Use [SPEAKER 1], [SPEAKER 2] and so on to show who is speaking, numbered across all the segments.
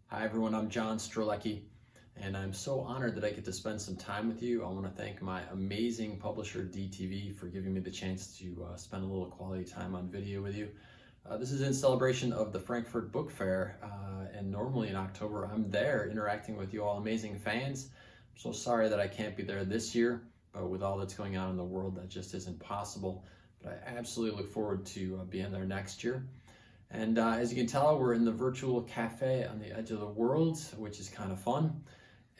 [SPEAKER 1] Hi everyone, I'm John Strelecky, and I'm so honored that I get to spend some time with you. I want to thank my amazing publisher DTV for giving me the chance to spend a little quality time on video with you. This is in celebration of the Frankfurt Book Fair, and normally in October I'm there interacting with you all amazing fans. I'm so sorry that I can't be there this year, but with all that's going on in the world, that just isn't possible. But I absolutely look forward to being there next year. And as you can tell, we're in the virtual cafe on the edge of the world, which is kind of fun.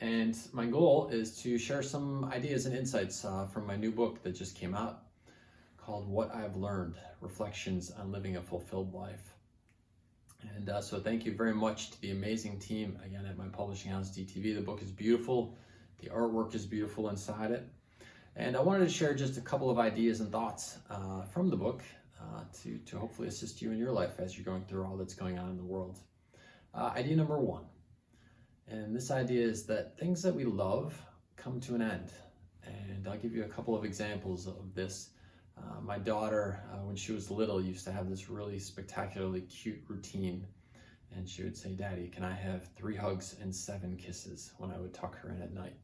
[SPEAKER 1] And my goal is to share some ideas and insights from my new book that just came out called What I've Learned, Reflections on Living a Fulfilled Life. And so thank you very much to the amazing team, again, at my publishing house, DTV. The book is beautiful. The artwork is beautiful inside it. And I wanted to share just a couple of ideas and thoughts from the book to hopefully assist you in your life as you're going through all that's going on in the world. Idea number one, and this idea is that things that we love come to an end. And I'll give you a couple of examples of this. My daughter, when she was little, used to have this really spectacularly cute routine. And she would say, "Daddy, can I have 3 hugs and 7 kisses?" when I would tuck her in at night.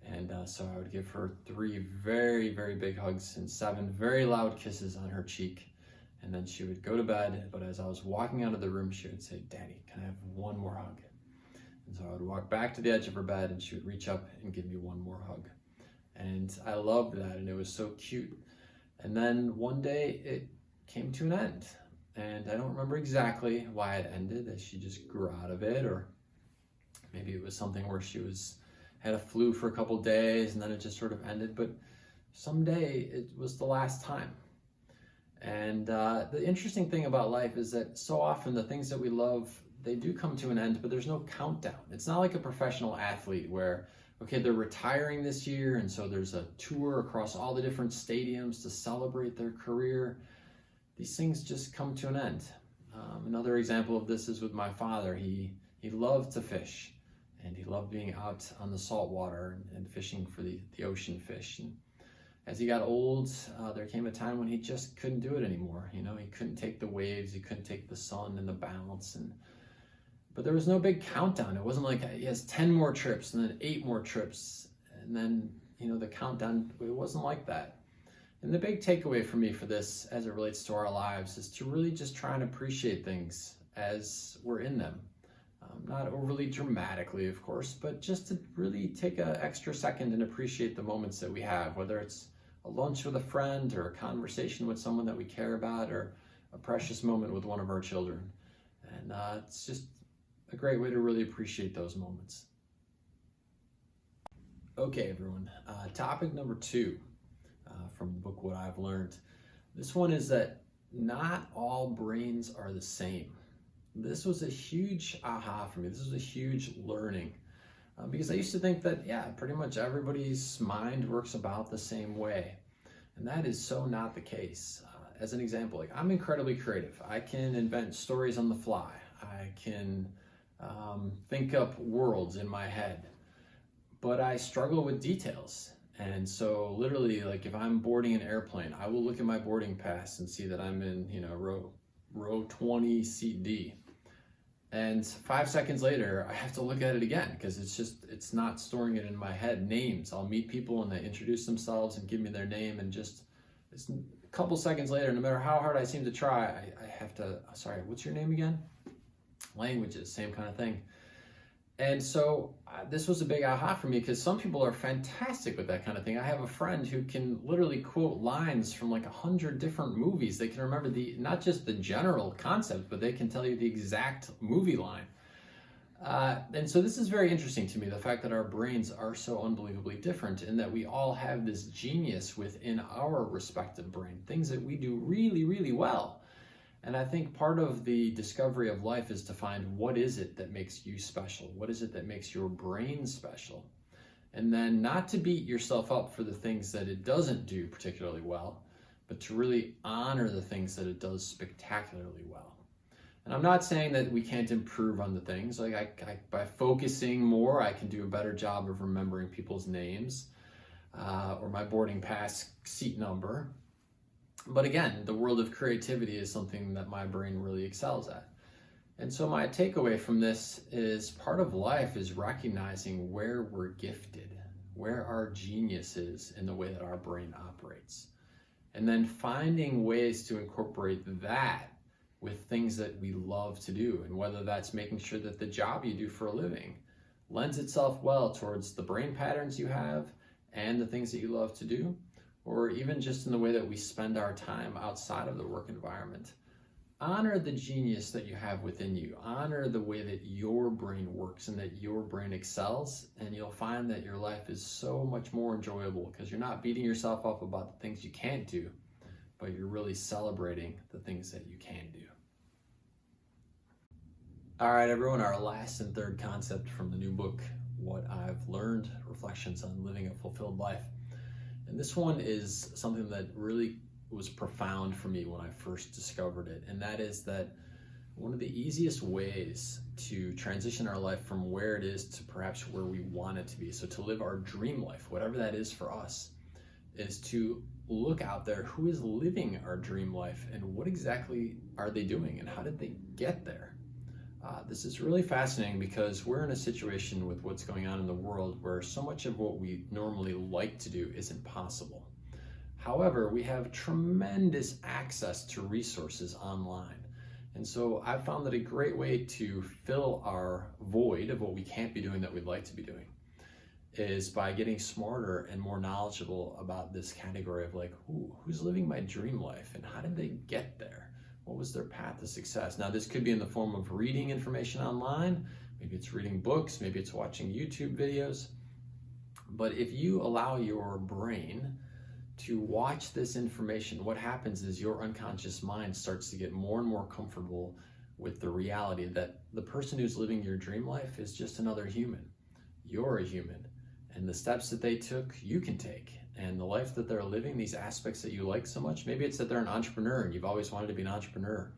[SPEAKER 1] And so I would give her 3 very, very big hugs and 7 very loud kisses on her cheek. And then she would go to bed, but as I was walking out of the room, she would say, "Daddy, can I have 1 more hug?" And so I would walk back to the edge of her bed and she would reach up and give me 1 more hug. And I loved that, and it was so cute. And then one day it came to an end. And I don't remember exactly why it ended, as she just grew out of it, or maybe it was something where she had a flu for a couple days and then it just sort of ended, but someday it was the last time. And the interesting thing about life is that so often the things that we love, they do come to an end, but there's no countdown. It's not like a professional athlete where, okay, they're retiring this year, and so there's a tour across all the different stadiums to celebrate their career. These things just come to an end. Another example of this is with my father. He loved to fish. And he loved being out on the salt water and fishing for the ocean fish. And as he got old, there came a time when he just couldn't do it anymore. You know, he couldn't take the waves, he couldn't take the sun and the balance. But there was no big countdown. It wasn't like he has 10 more trips and then 8 more trips. And then, the countdown, it wasn't like that. And the big takeaway for me for this, as it relates to our lives, is to really just try and appreciate things as we're in them. Not overly dramatically, of course, but just to really take an extra second and appreciate the moments that we have, whether it's a lunch with a friend or a conversation with someone that we care about or a precious moment with one of our children. And it's just a great way to really appreciate those moments. Okay, everyone, topic number 2 from the book What I've Learned. This one is that not all brains are the same. This was a huge aha for me. This was a huge learning because I used to think that, pretty much everybody's mind works about the same way. And that is so not the case. As an example, I'm incredibly creative. I can invent stories on the fly. I can think up worlds in my head, but I struggle with details. And so literally, if I'm boarding an airplane, I will look at my boarding pass and see that I'm in, row 20, seat D. And 5 seconds later, I have to look at it again because it's not storing it in my head. Names, I'll meet people and they introduce themselves and give me their name, and it's a couple seconds later, no matter how hard I seem to try, I have to, sorry, what's your name again? Languages, same kind of thing. And so this was a big aha for me because some people are fantastic with that kind of thing. I have a friend who can literally quote lines from 100 different movies. They can remember not just the general concept, but they can tell you the exact movie line. And so this is very interesting to me, the fact that our brains are so unbelievably different and that we all have this genius within our respective brain, things that we do really, really well. And I think part of the discovery of life is to find what is it that makes you special? What is it that makes your brain special? And then not to beat yourself up for the things that it doesn't do particularly well, but to really honor the things that it does spectacularly well. And I'm not saying that we can't improve on the things. By focusing more, I can do a better job of remembering people's names or my boarding pass seat number. But again, the world of creativity is something that my brain really excels at. And so my takeaway from this is part of life is recognizing where we're gifted, where our genius is in the way that our brain operates. And then finding ways to incorporate that with things that we love to do. And whether that's making sure that the job you do for a living lends itself well towards the brain patterns you have and the things that you love to do, or even just in the way that we spend our time outside of the work environment. Honor the genius that you have within you. Honor the way that your brain works and that your brain excels, and you'll find that your life is so much more enjoyable because you're not beating yourself up about the things you can't do, but you're really celebrating the things that you can do. All right, everyone, our last and third concept from the new book, What I've Learned, Reflections on Living a Fulfilled Life. And this one is something that really was profound for me when I first discovered it. And that is that one of the easiest ways to transition our life from where it is to perhaps where we want it to be, so to live our dream life, whatever that is for us, is to look out there who is living our dream life and what exactly are they doing and how did they get there. This is really fascinating because we're in a situation with what's going on in the world where so much of what we normally like to do isn't possible. However, we have tremendous access to resources online. And so I've found that a great way to fill our void of what we can't be doing that we'd like to be doing is by getting smarter and more knowledgeable about this category of like, who's living my dream life and how did they get there? What was their path to success? Now, this could be in the form of reading information online. Maybe it's reading books, maybe it's watching YouTube videos. But if you allow your brain to watch this information, what happens is your unconscious mind starts to get more and more comfortable with the reality that the person who's living your dream life is just another human. You're a human, and the steps that they took, you can take. And the life that they're living, these aspects that you like so much, maybe it's that they're an entrepreneur and you've always wanted to be an entrepreneur.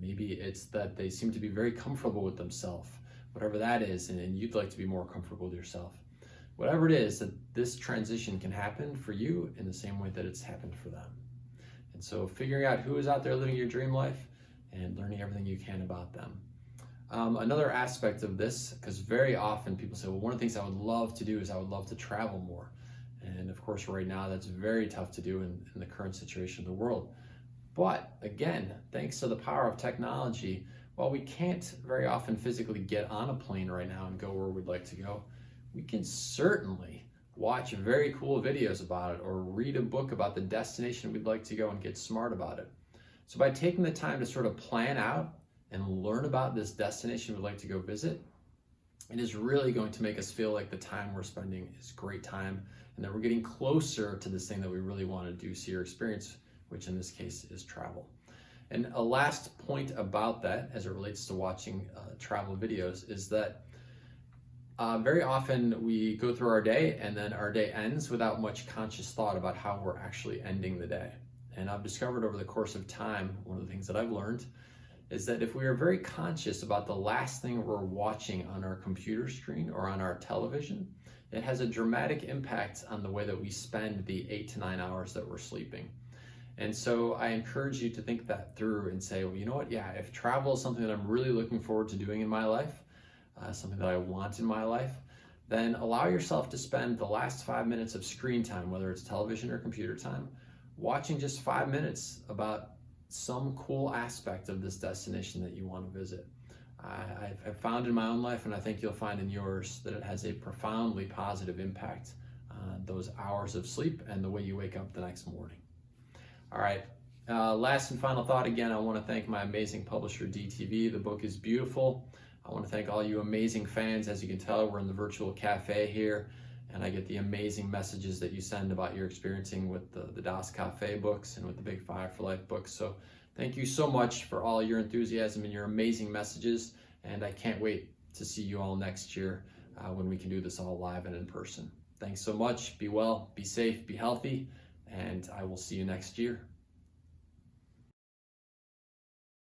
[SPEAKER 1] Maybe it's that they seem to be very comfortable with themselves, whatever that is, and you'd like to be more comfortable with yourself. Whatever it is, that this transition can happen for you in the same way that it's happened for them. And so figuring out who is out there living your dream life and learning everything you can about them. Another aspect of this, because very often people say, well, one of the things I would love to do is I would love to travel more. And of course, right now, that's very tough to do in the current situation of the world. But again, thanks to the power of technology, while we can't very often physically get on a plane right now and go where we'd like to go, we can certainly watch very cool videos about it or read a book about the destination we'd like to go and get smart about it. So by taking the time to sort of plan out and learn about this destination we'd like to go visit, it is really going to make us feel like the time we're spending is great time and that we're getting closer to this thing that we really want to do, see or experience, which in this case is travel. And a last point about that as it relates to watching travel videos is that very often we go through our day and then our day ends without much conscious thought about how we're actually ending the day. And I've discovered over the course of time, one of the things that I've learned is that if we are very conscious about the last thing we're watching on our computer screen or on our television, it has a dramatic impact on the way that we spend the 8 to 9 hours that we're sleeping. And so I encourage you to think that through and say, well, you know what? Yeah, if travel is something that I'm really looking forward to doing in my life, something that I want in my life, then allow yourself to spend the last 5 minutes of screen time, whether it's television or computer time, watching just 5 minutes about some cool aspect of this destination that you want to visit. I've found in my own life, and I think you'll find in yours, that it has a profoundly positive impact on those hours of sleep and the way you wake up the next morning. All right, last and final thought. Again, I want to thank my amazing publisher, DTV. The book is beautiful. I want to thank all you amazing fans. As you can tell, we're in the virtual cafe here, and I get the amazing messages that you send about your experiencing with the Das Cafe books and with the Big Five for Life books. So thank you so much for all your enthusiasm and your amazing messages, and I can't wait to see you all next year when we can do this all live and in person. Thanks so much. Be well, be safe, be healthy, and I will see you next year.